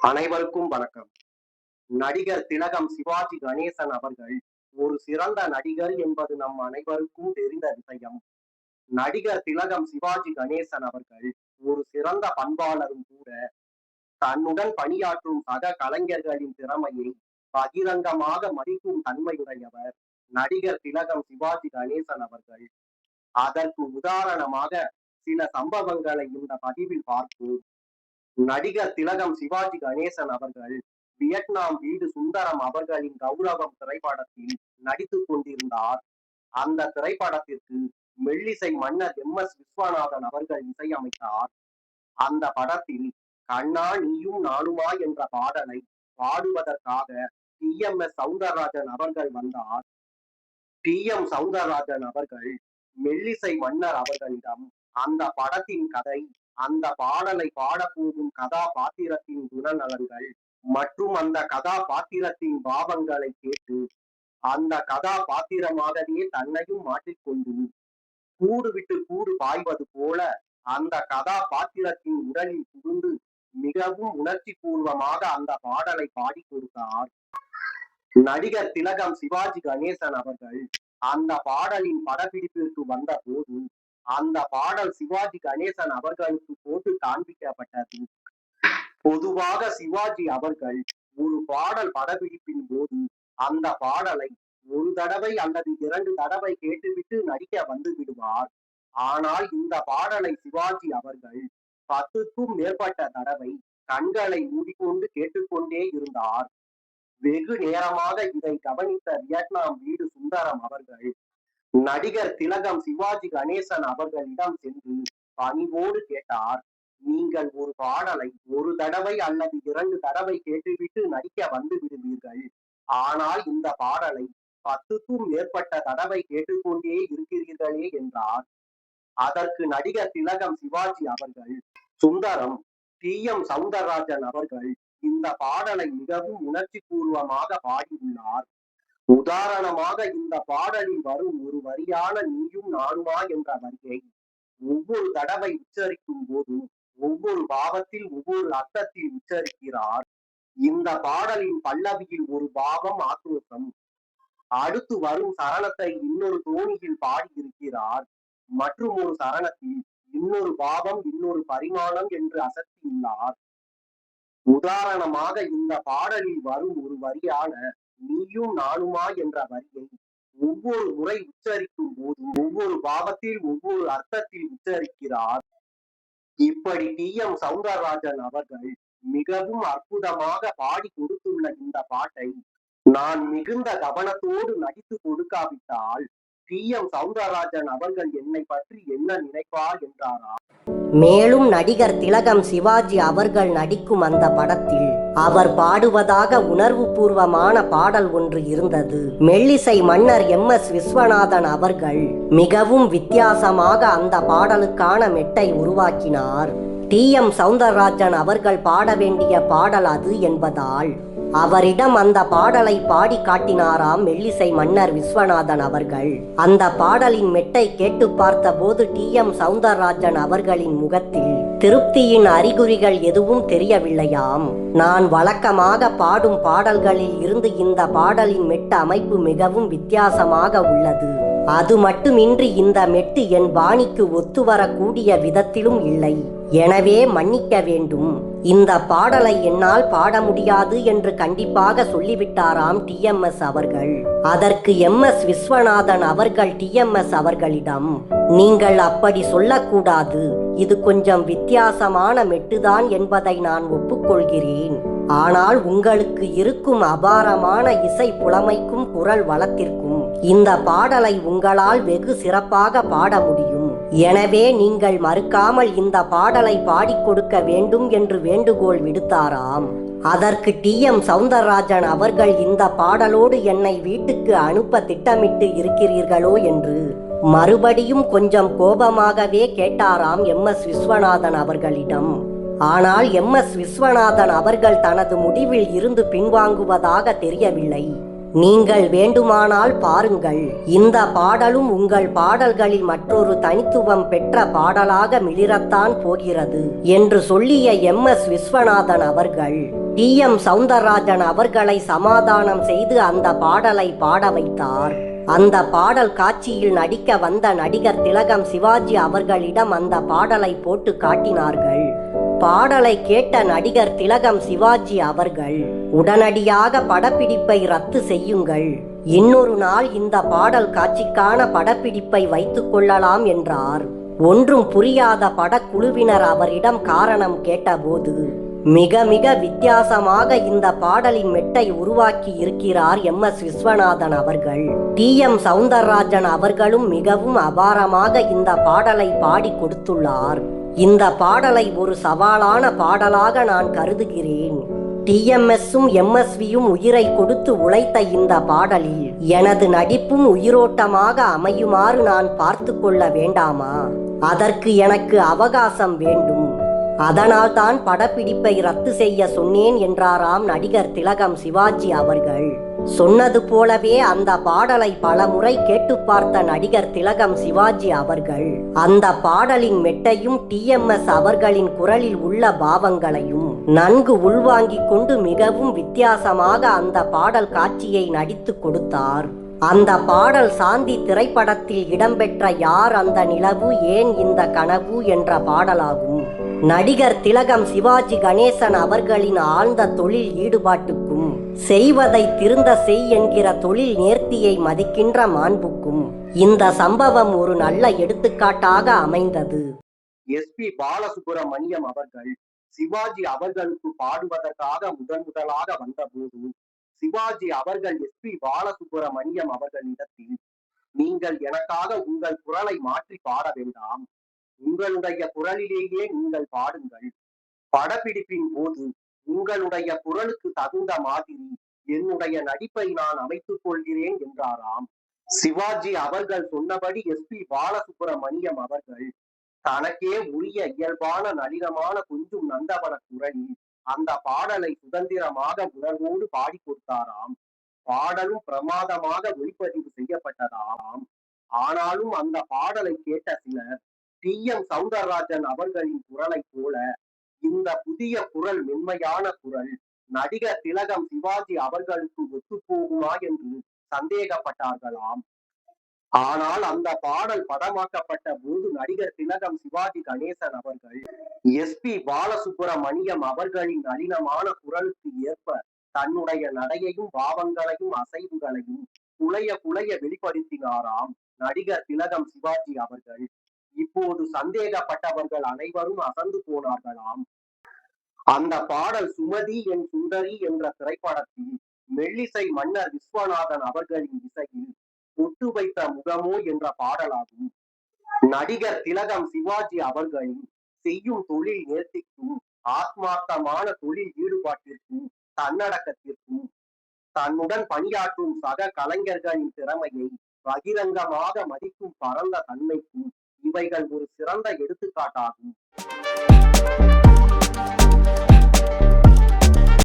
அனைவருக்கும் வணக்கம். நடிகர் திலகம் சிவாஜி கணேசன் அவர்கள் ஒரு சிறந்த நடிகர் என்பது நம் அனைவருக்கும் தெரிந்த விஷயம். நடிகர் திலகம் சிவாஜி கணேசன் அவர்கள் ஒரு சிறந்த பண்பாளரும் கூட. தன்னுடன் பணியாற்றும் சக கலைஞர்களின் திறமையை பகிரங்கமாக மதிக்கும் தன்மையுடையவர் நடிகர் திலகம் சிவாஜி கணேசன் அவர்கள். அதற்கு உதாரணமாக சில சம்பவங்களை இந்த பதிவில் பார்ப்போம். நடிகர் திலகம் சிவாஜி கணேசன் அவர்கள் வியட்நாம் வீடு சுந்தரம் அவர்களின் கௌரவம் திரைப்படத்தில் நடித்துக் கொண்டிருந்தார். அந்த திரைப்படத்திற்கு மெல்லிசை மன்னர் எம்.எஸ். விஸ்வநாதன் அவர்கள் இசையமைத்தார். அந்த படத்தில் கண்ணா நீயும் நானுமா என்ற பாடலை பாடுவதற்காக டி.எம்.எஸ். சௌந்தரராஜன் அவர்கள் வந்தார். டி.எம். சௌந்தரராஜன் அவர்கள் மெல்லிசை மன்னர் அவர்களிடம் அந்த படத்தின் கதை, அந்த பாடலை பாடப்போகும் கதாபாத்திரத்தின் குணநலன்கள் மற்றும் அந்த கதாபாத்திரத்தின் பாவங்களை கேட்டு அந்த கதாபாத்திரமாகவே தன்னையும் மாற்றிக்கொண்டு கூடு விட்டு கூடு பாய்வது போல அந்த கதாபாத்திரத்தின் உடலில் புகுந்து மிகவும் உணர்ச்சி பூர்வமாக அந்த பாடலை பாடி கொடுத்தார். நடிகர் திலகம் சிவாஜி கணேசன் அவர்கள் அந்த பாடலின் படப்பிடிப்பிற்கு வந்த போது அந்த பாடல் சிவாஜி கணேசன் அவர்களுக்கு போட்டு காண்பிக்கப்பட்டது. பொதுவாக சிவாஜி அவர்கள் ஒரு பாடல் படப்பிடிப்பின் போது அந்த பாடலை ஒரு தடவை அல்லது 2 தடவை கேட்டுவிட்டு நடிக்க வந்து விடுவார். ஆனால் இந்த பாடலை சிவாஜி அவர்கள் 10க்கும் மேற்பட்ட தடவை கண்களை மூடிக்கொண்டு கேட்டுக்கொண்டே இருந்தார். வெகு நேரமாக இதை கவனித்த வியட்நாம் வீடு சுந்தரம் அவர்கள் நடிகர் திலகம் சிவாஜி கணேசன் அவர்களிடம் சென்று பணிவோடு கேட்டார், நீங்கள் ஒரு பாடலை ஒரு தடவை அல்லது 2 தடவை கேட்டுவிட்டு நடிக்க வந்து விடுவீர்கள். ஆனால் இந்த பாடலை 10க்கும் மேற்பட்ட தடவை கேட்டுக்கொண்டே இருக்கிறீர்களே என்றார். அதற்கு நடிகர் திலகம் சிவாஜி அவர்கள், சுந்தரம், டி.எம். சௌந்தரராஜன் அவர்கள் இந்த பாடலை மிகவும் உணர்ச்சி பூர்வமாக பாடியுள்ளார். உதாரணமாக இந்த பாடலில் வரும் ஒரு வரியான நீயும் நானுமா என்ற வரியை ஒவ்வொரு தடவை உச்சரிக்கும் போது ஒவ்வொரு பாவத்தில் ஒவ்வொரு அர்த்தத்தில் உச்சரிக்கிறார். இந்த பாடலின் பல்லவியில் ஒரு பாவம் ஆக்ரோஷம், அடுத்து வரும் சரணத்தை இன்னொரு தோணியில் பாடியிருக்கிறார். மற்றும் ஒரு சரணத்தில் இன்னொரு பாவம் இன்னொரு பரிமாணம் என்று அசத்தியுள்ளார். உதாரணமாக இந்த பாடலில் வரும் ஒரு வரியான நீயும் நானுமா என்ற வரியை ஒவ்வொரு முறை உச்சரிக்கும் போது ஒவ்வொரு பாவத்தில் ஒவ்வொரு அர்த்தத்தில் உச்சரிக்கிறார். இப்படி டி.எம். சௌந்தரராஜன் அவர்கள் மிகவும் அற்புதமாக பாடி கொடுத்துள்ள இந்த பாட்டை நான் மிகுந்த கவனத்தோடு நடித்து கொடுக்காவிட்டால் டி.எம். சௌந்தரராஜன் அவர்கள் என்னை பற்றி என்ன நினைப்பார் என்றாரா. மேலும் நடிகர் திலகம் சிவாஜி அவர்கள் நடிக்கும் அந்த படத்தில் அவர் பாடுவதாக உணர்வு பூர்வமான பாடல் ஒன்று இருந்தது. மெல்லிசை மன்னர் எம்.எஸ். விஸ்வநாதன் அவர்கள் மிகவும் வித்தியாசமாக அந்த பாடலுக்கான மெட்டை உருவாக்கினார். டி.எம். சௌந்தரராஜன் அவர்கள் பாட வேண்டிய பாடல் அது என்பதால் அவரிடம் அந்த பாடலை பாடி காட்டினாராம் மெல்லிசை மன்னர் விஸ்வநாதன் அவர்கள். அந்த பாடலின் மெட்டை கேட்டு பார்த்த போது டி.எம். சௌந்தரராஜன் அவர்களின் முகத்தில் திருப்தியின் அறிகுறிகள் எதுவும் தெரியவில்லையாம். நான் வழக்கமாக பாடும் பாடல்களில் இருந்து இந்த பாடலின் மெட்டு அமைப்பு மிகவும் வித்தியாசமாக உள்ளது. அது மட்டுமின்றி இந்த மெட்டு என் பாணிக்கு ஒத்துவரக்கூடிய விதத்திலும் இல்லை. எனவே மன்னிக்க வேண்டும். இந்த பாடலை என்னால் பாட முடியாது என்று கண்டிப்பாக சொல்லிவிட்டாராம் டி.எம்.எஸ். அவர்கள். அதற்கு எம்.எஸ். விஸ்வநாதன் அவர்கள் டி.எம்.எஸ். அவர்களிடம், நீங்கள் அப்படி சொல்லக்கூடாது, இது கொஞ்சம் வித்தியாசமான மெட்டுதான் என்பதை நான் ஒப்புக்கொள்கிறேன். ஆனால் உங்களுக்கு இருக்கும் அபாரமான இசை புலமைக்கும் குரல் வளத்திற்கும் இந்த பாடலை உங்களால் வெகு சிறப்பாக பாட முடியும். எனவே நீங்கள் மறுக்காமல் இந்த பாடலை பாடிக் கொடுக்க வேண்டும் என்று வேண்டுகோள் விடுத்தாராம். அதற்கு டி.எம். சௌந்தரராஜன் அவர்கள், இந்த பாடலோடு என்னை வீட்டுக்கு அனுப்ப திட்டமிட்டு இருக்கிறீர்களோ என்று மறுபடியும் கொஞ்சம் கோபமாகவே கேட்டாராம் எம்.எஸ். விஸ்வநாதன் அவர்களிடம். ஆனால் எம்.எஸ். விஸ்வநாதன் அவர்கள் தனது முடிவில் இருந்து பின்வாங்குவதாக தெரியவில்லை. நீங்கள் வேண்டுமானால் பாருங்கள், இந்த பாடலும் உங்கள் பாடல்களில் மற்றொரு தனித்துவம் பெற்ற பாடலாக மிளிரத்தான் போகிறது என்று சொல்லிய எம்.எஸ். விஸ்வநாதன் அவர்கள் டி.எம். சௌந்தரராஜன் அவர்களை சமாதானம் செய்து அந்த பாடலை பாட வைத்தார். அந்த பாடல் காட்சியில் நடிக்க வந்த நடிகர் திலகம் சிவாஜி அவர்களிடம் அந்த பாடலை போட்டு காட்டினார்கள். பாடலை கேட்ட நடிகர் திலகம் சிவாஜி அவர்கள், உடனடியாக படப்பிடிப்பை ரத்து செய்யுங்கள், இன்னொரு நாள் இந்த பாடல் காட்சிக்கான படப்பிடிப்பை வைத்துக் கொள்ளலாம் என்றார். ஒன்றும் புரியாத படக்குழுவினர் அவரிடம் காரணம் கேட்டபோது, மிக மிக வித்தியாசமாக இந்த பாடலின் மெட்டை உருவாக்கி இருக்கிறார் எம்.எஸ். விஸ்வநாதன் அவர்கள். டி.எம். சௌந்தரராஜன் அவர்களும் மிகவும் அபாரமாக இந்த பாடலை பாடி கொடுத்துள்ளார். இந்த பாடலை ஒரு சவாலான பாடலாக நான் கருதுகிறேன். டி.எம்.எஸ்.ம் எம்.எஸ்.வியும் உயிரை கொடுத்து உழைத்த இந்த பாடலில் எனது நடிப்பும் உயிரோட்டமாக அமையுமாறு நான் பார்த்து கொள்ள வேண்டாமா? அதற்கு எனக்கு அவகாசம் வேண்டும். அதனால் தான் படப்பிடிப்பை ரத்து செய்ய சொன்னேன் என்றாராம் நடிகர் திலகம் சிவாஜி அவர்கள். சொன்னது போலவே அந்த பாடலை பல முறை கேட்டு பார்த்த நடிகர் திலகம் சிவாஜி அவர்கள் அந்த பாடலின் மெட்டையும் டி.எம்.எஸ். அவர்களின் குரலில் உள்ள பாவங்களையும் நன்கு உள்வாங்கிக் கொண்டு மிகவும் வித்தியாசமாக அந்த பாடல் காட்சியை நடித்து கொடுத்தார். அந்த பாடல் சாந்தி திரைப்படத்தில் இடம்பெற்ற யார் அந்த நிலவு ஏன் இந்த கனவு என்ற பாடலாகும். நடிகர் திலகம் சிவாஜி கணேசன் அவர்களின் ஆழ்ந்த தொழில் ஈடுபாட்டுக்கும் செய்வதை திருந்த செய் என்கிற தொழில் நேர்த்தியை மதிக்கின்ற மாண்புக்கும் இந்த சம்பவம் ஒரு நல்ல எடுத்துக்காட்டாக அமைந்தது. எஸ்.பி. பாலசுப்ரமணியம் அவர்கள் சிவாஜி அவர்களுக்கு பாடுவதற்காக முதலாக வந்தபோது சிவாஜி அவர்கள் எஸ்.பி. பாலசுப்ரமணியம் அவர்களிடத்தில், நீங்கள் எனக்காக உங்கள் குரலை மாற்றி பாட வேண்டாம், உங்களுடைய குரலிலேயே நீங்கள் பாடுங்கள், படப்பிடிப்பின் போது உங்களுடைய குரலுக்கு தகுந்த மாதிரி என்னுடைய நடிப்பை நான் அமைத்துக் கொள்கிறேன் என்றாராம். சிவாஜி அவர்கள் சொன்னபடி எஸ்.பி. பாலசுப்ரமணியம் அவர்கள் தனக்கே உரிய இயல்பான நளினமான கொஞ்சம் நந்தவன குரலில் அந்த பாடலை சுதந்திரமாக உணர்வோடு பாடி கொடுத்தாராம். பாடலும் பிரமாதமாக ஒளிப்பதிவு செய்யப்பட்டதாம். ஆனாலும் அந்த பாடலை கேட்ட சிலர் டி.எம். சௌந்தரராஜன் அவர்களின் குரலை போல இந்த புதிய குரல் மென்மையான குரல் நடிகர் திலகம் சிவாஜி அவர்களுக்கு ஒத்துப்போகுமா என்று சந்தேகப்பட்டார்களாம். ஆனால் அந்த பாடல் படமாக்கப்பட்ட போது நடிகர் திலகம் சிவாஜி கணேசன் அவர்கள் எஸ்.பி. பாலசுப்ரமணியம் அவர்களின் நளினமான குரலுக்கு ஏற்ப தன்னுடைய நடையையும் பாவங்களையும் அசைவுகளையும் குலைய வெளிப்படுத்தினாராம் நடிகர் திலகம் சிவாஜி அவர்கள். இப்போது சந்தேகப்பட்டவர்கள் அனைவரும் அசந்து போனார்களாம். அந்த பாடல் சுமதி என் சுந்தரி என்ற திரைப்படத்தில் மெல்லிசை மன்னர் விஸ்வநாதன் அவர்களின் இசையில் ஒட்டு வைத்த முகமோ என்ற பாடலாகும். நடிகர் திலகம் சிவாஜி அவர்களின் செய்யும் தொழில் நேர்த்திக்கும் ஆத்மார்த்தமான தொழில் ஈடுபாட்டிற்கும் தன்னடக்கத்திற்கும் தன்னுடன் பணியாற்றும் சக கலைஞர்களின் திறமையை பகிரங்கமாக மதிக்கும் பரந்த தன்மைக்கும் இவைகள் ஒரு சிறந்த எடுத்துக்காட்டாகும்.